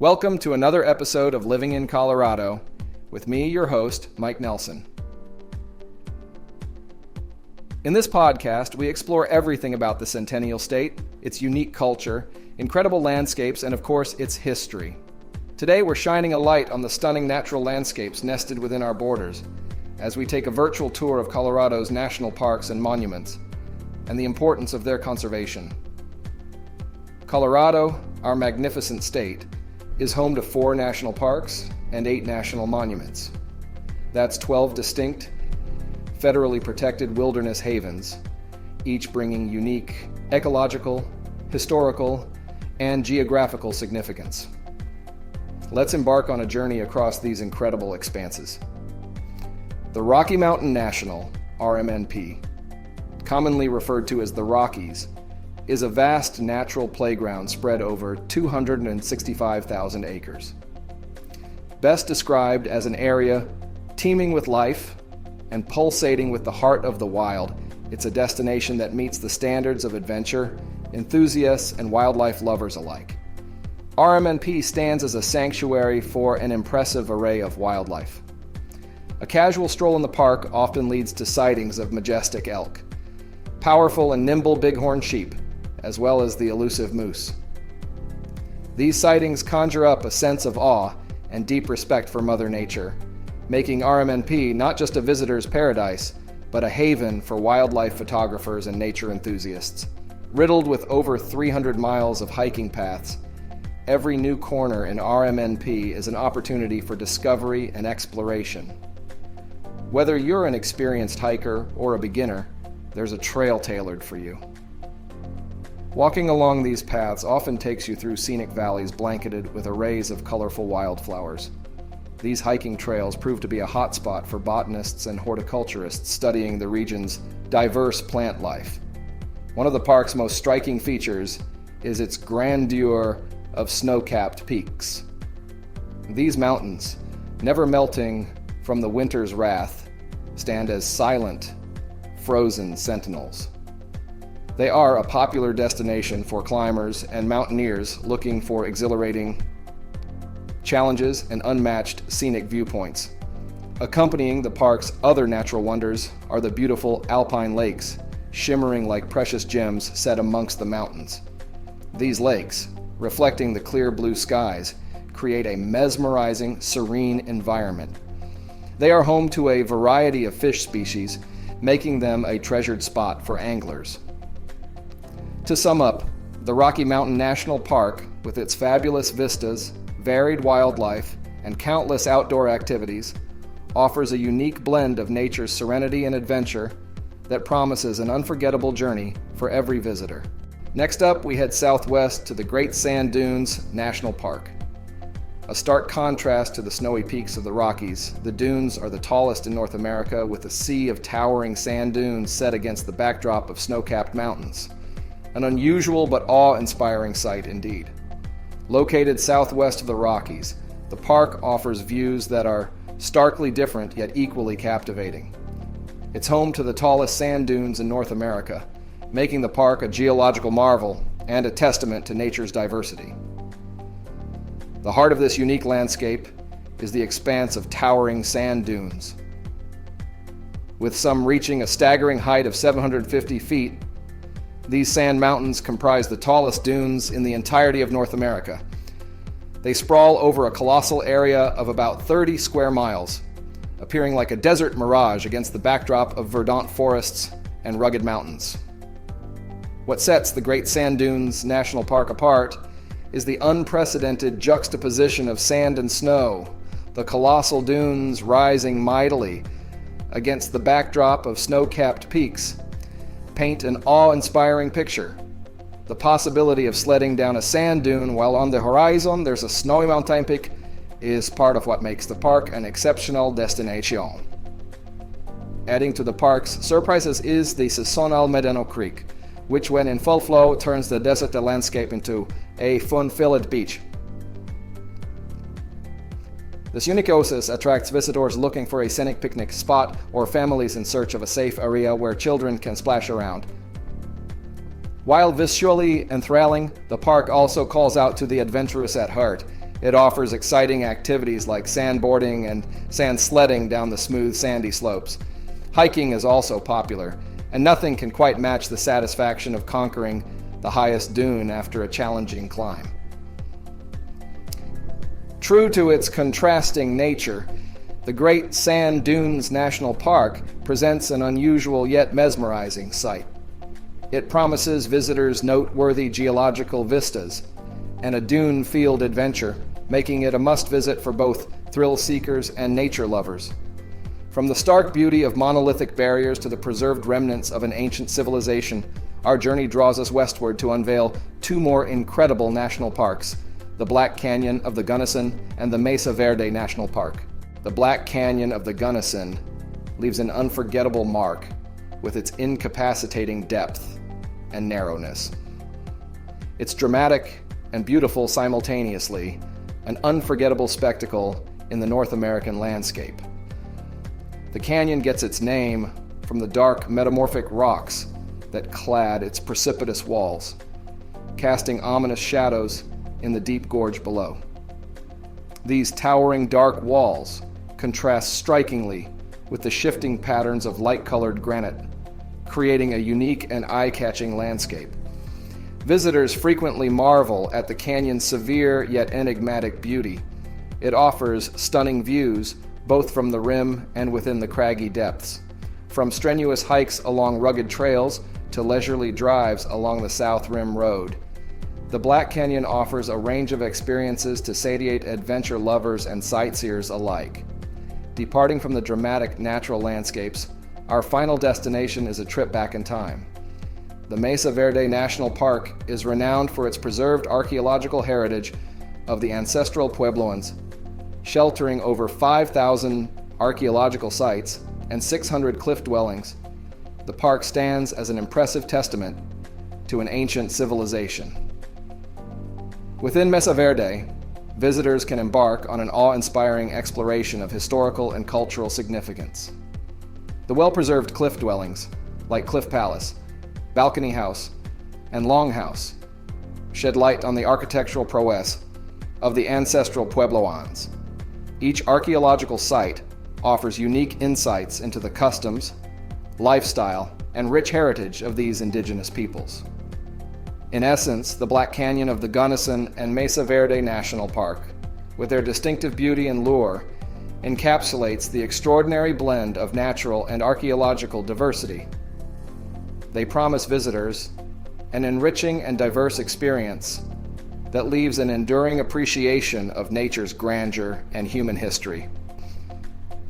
Welcome to another episode of Living in Colorado with me, your host, Mike Nelson. In this podcast, we explore everything about the Centennial State, its unique culture, incredible landscapes, and of course, its history. Today, we're shining a light on the stunning natural landscapes nested within our borders as we take a virtual tour of Colorado's national parks and monuments and the importance of their conservation. Colorado, our magnificent state, is home to 4 national parks and 8 national monuments. That's 12 distinct, federally protected wilderness havens, each bringing unique ecological, historical, and geographical significance. Let's embark on a journey across these incredible expanses. The Rocky Mountain National, RMNP, commonly referred to as the Rockies, is a vast natural playground spread over 265,000 acres. Best described as an area teeming with life and pulsating with the heart of the wild, it's a destination that meets the standards of adventure, enthusiasts, and wildlife lovers alike. RMNP stands as a sanctuary for an impressive array of wildlife. A casual stroll in the park often leads to sightings of majestic elk, powerful and nimble bighorn sheep, as well as the elusive moose. These sightings conjure up a sense of awe and deep respect for Mother Nature, making RMNP not just a visitor's paradise, but a haven for wildlife photographers and nature enthusiasts. Riddled with over 300 miles of hiking paths, every new corner in RMNP is an opportunity for discovery and exploration. Whether you're an experienced hiker or a beginner, there's a trail tailored for you. Walking along these paths often takes you through scenic valleys blanketed with arrays of colorful wildflowers. These hiking trails prove to be a hotspot for botanists and horticulturists studying the region's diverse plant life. One of the park's most striking features is its grandeur of snow-capped peaks. These mountains, never melting from the winter's wrath, stand as silent, frozen sentinels. They are a popular destination for climbers and mountaineers looking for exhilarating challenges and unmatched scenic viewpoints. Accompanying the park's other natural wonders are the beautiful alpine lakes, shimmering like precious gems set amongst the mountains. These lakes, reflecting the clear blue skies, create a mesmerizing, serene environment. They are home to a variety of fish species, making them a treasured spot for anglers. To sum up, the Rocky Mountain National Park, with its fabulous vistas, varied wildlife, and countless outdoor activities, offers a unique blend of nature's serenity and adventure that promises an unforgettable journey for every visitor. Next up, we head southwest to the Great Sand Dunes National Park. A stark contrast to the snowy peaks of the Rockies, the dunes are the tallest in North America, with a sea of towering sand dunes set against the backdrop of snow-capped mountains. An unusual but awe-inspiring sight indeed. Located southwest of the Rockies, the park offers views that are starkly different yet equally captivating. It's home to the tallest sand dunes in North America, making the park a geological marvel and a testament to nature's diversity. The heart of this unique landscape is the expanse of towering sand dunes. With some reaching a staggering height of 750 feet, these sand mountains comprise the tallest dunes in the entirety of North America. They sprawl over a colossal area of about 30 square miles, appearing like a desert mirage against the backdrop of verdant forests and rugged mountains. What sets the Great Sand Dunes National Park apart is the unprecedented juxtaposition of sand and snow, the colossal dunes rising mightily against the backdrop of snow-capped peaks paint an awe-inspiring picture. The possibility of sledding down a sand dune while on the horizon there's a snowy mountain peak is part of what makes the park an exceptional destination. Adding to the park's surprises is the Seasonal Medano Creek, which when in full flow turns the desert landscape into a fun-filled beach. This unique oasis attracts visitors looking for a scenic picnic spot or families in search of a safe area where children can splash around. While visually enthralling, the park also calls out to the adventurous at heart, It offers exciting activities like sandboarding and sand sledding down the smooth, sandy slopes. Hiking is also popular, and nothing can quite match the satisfaction of conquering the highest dune after a challenging climb. True to its contrasting nature, the Great Sand Dunes National Park presents an unusual yet mesmerizing sight. It promises visitors noteworthy geological vistas and a dune-field adventure, making it a must-visit for both thrill seekers and nature lovers. From the stark beauty of monolithic barriers to the preserved remnants of an ancient civilization, our journey draws us westward to unveil two more incredible national parks, the Black Canyon of the Gunnison and the Mesa Verde National Park. The Black Canyon of the Gunnison leaves an unforgettable mark with its incapacitating depth and narrowness. It's dramatic and beautiful simultaneously, an unforgettable spectacle in the North American landscape. The canyon gets its name from the dark metamorphic rocks that clad its precipitous walls, casting ominous shadows in the deep gorge below. These towering dark walls contrast strikingly with the shifting patterns of light-colored granite, creating a unique and eye-catching landscape. Visitors frequently marvel at the canyon's severe yet enigmatic beauty. It offers stunning views both from the rim and within the craggy depths, from strenuous hikes along rugged trails to leisurely drives along the South Rim Road. The Black Canyon offers a range of experiences to satiate adventure lovers and sightseers alike. Departing from the dramatic natural landscapes, our final destination is a trip back in time. The Mesa Verde National Park is renowned for its preserved archaeological heritage of the ancestral Puebloans, sheltering over 5,000 archaeological sites and 600 cliff dwellings. The park stands as an impressive testament to an ancient civilization. Within Mesa Verde, visitors can embark on an awe-inspiring exploration of historical and cultural significance. The well-preserved cliff dwellings, like Cliff Palace, Balcony House, and Longhouse, shed light on the architectural prowess of the ancestral Puebloans. Each archaeological site offers unique insights into the customs, lifestyle, and rich heritage of these indigenous peoples. In essence, the Black Canyon of the Gunnison and Mesa Verde National Park, with their distinctive beauty and lure, encapsulates the extraordinary blend of natural and archaeological diversity. They promise visitors an enriching and diverse experience that leaves an enduring appreciation of nature's grandeur and human history.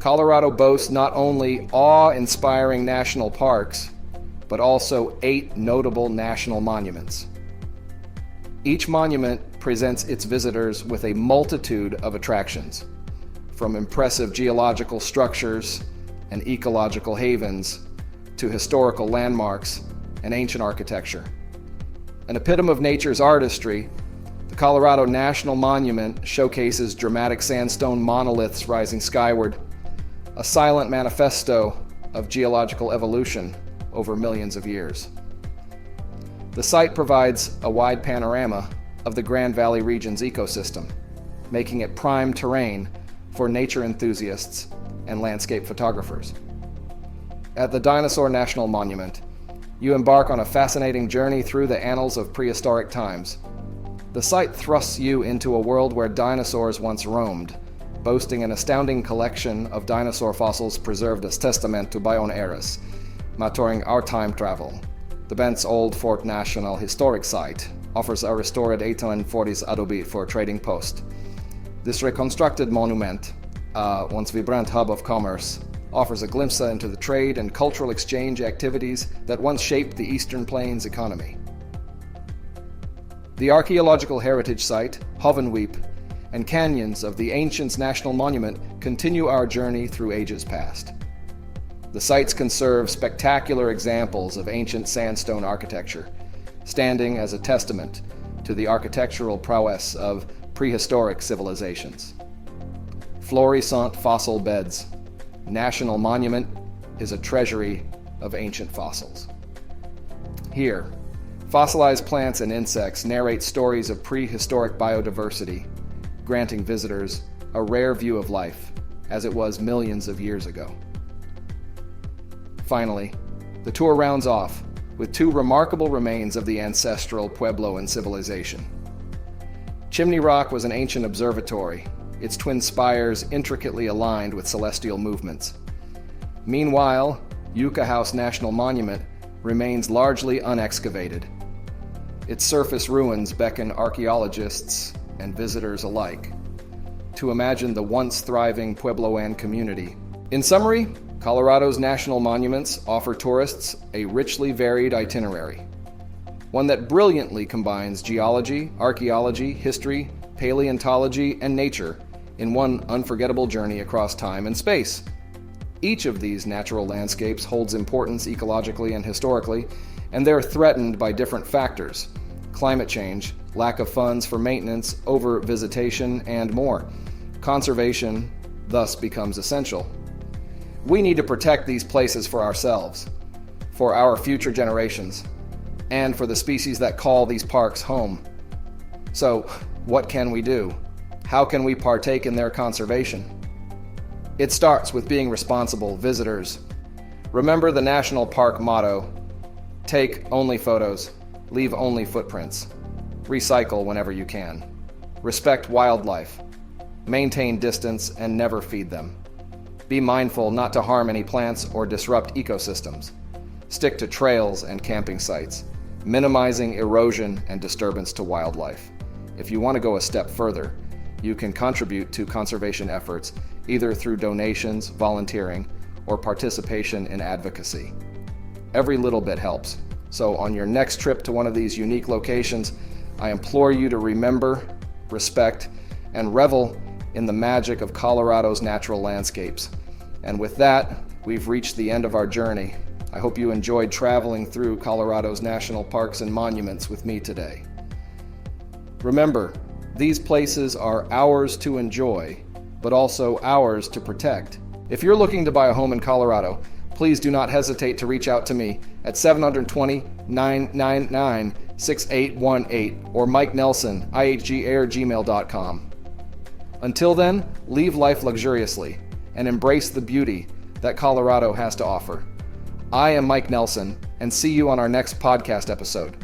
Colorado boasts not only awe-inspiring national parks, but also 8 notable national monuments. Each monument presents its visitors with a multitude of attractions, from impressive geological structures and ecological havens to historical landmarks and ancient architecture. An epitome of nature's artistry, the Colorado National Monument showcases dramatic sandstone monoliths rising skyward, a silent manifesto of geological evolution over millions of years. The site provides a wide panorama of the Grand Valley region's ecosystem, making it prime terrain for nature enthusiasts and landscape photographers. At the Dinosaur National Monument, you embark on a fascinating journey through the annals of prehistoric times. The site thrusts you into a world where dinosaurs once roamed, boasting an astounding collection of dinosaur fossils preserved as testament to Bayon eras, maturing our time travel. The Bent's Old Fort National Historic Site offers a restored 1840s adobe for trading post. This reconstructed monument, once vibrant hub of commerce, offers a glimpse into the trade and cultural exchange activities that once shaped the Eastern Plains economy. The archaeological heritage site, Hovenweep, and canyons of the Ancients National Monument continue our journey through ages past. The sites conserve spectacular examples of ancient sandstone architecture, standing as a testament to the architectural prowess of prehistoric civilizations. Florissant fossil beds. National Monument is a treasury of ancient fossils. Here, fossilized plants and insects narrate stories of prehistoric biodiversity, granting visitors a rare view of life, as it was millions of years ago. Finally, the tour rounds off with two remarkable remains of the ancestral Puebloan civilization. Chimney Rock was an ancient observatory, its twin spires intricately aligned with celestial movements. Meanwhile, Yucca House National Monument remains largely unexcavated. Its surface ruins beckon archaeologists and visitors alike to imagine the once thriving Puebloan community. In summary, Colorado's national monuments offer tourists a richly varied itinerary, one that brilliantly combines geology, archaeology, history, paleontology, and nature in one unforgettable journey across time and space. Each of these natural landscapes holds importance ecologically and historically, and they're threatened by different factors: climate change, lack of funds for maintenance, over-visitation, and more. Conservation thus becomes essential. We need to protect these places for ourselves, for our future generations, and for the species that call these parks home. So, what can we do? How can we partake in their conservation? It starts with being responsible visitors. Remember the national park motto: take only photos, leave only footprints. Recycle whenever you can. Respect wildlife. Maintain distance and never feed them. Be mindful not to harm any plants or disrupt ecosystems. Stick to trails and camping sites, minimizing erosion and disturbance to wildlife. If you want to go a step further, you can contribute to conservation efforts either through donations, volunteering, or participation in advocacy. Every little bit helps. So on your next trip to one of these unique locations, I implore you to remember, respect, and revel in the magic of Colorado's natural landscapes. And with that, we've reached the end of our journey. I hope you enjoyed traveling through Colorado's national parks and monuments with me today. Remember, these places are ours to enjoy, but also ours to protect. If you're looking to buy a home in Colorado, please do not hesitate to reach out to me at 720-999-6818 or Mike Nelson, ihgair@gmail.com. Until then, live life luxuriously and embrace the beauty that Colorado has to offer. I am Mike Nelson, and see you on our next podcast episode.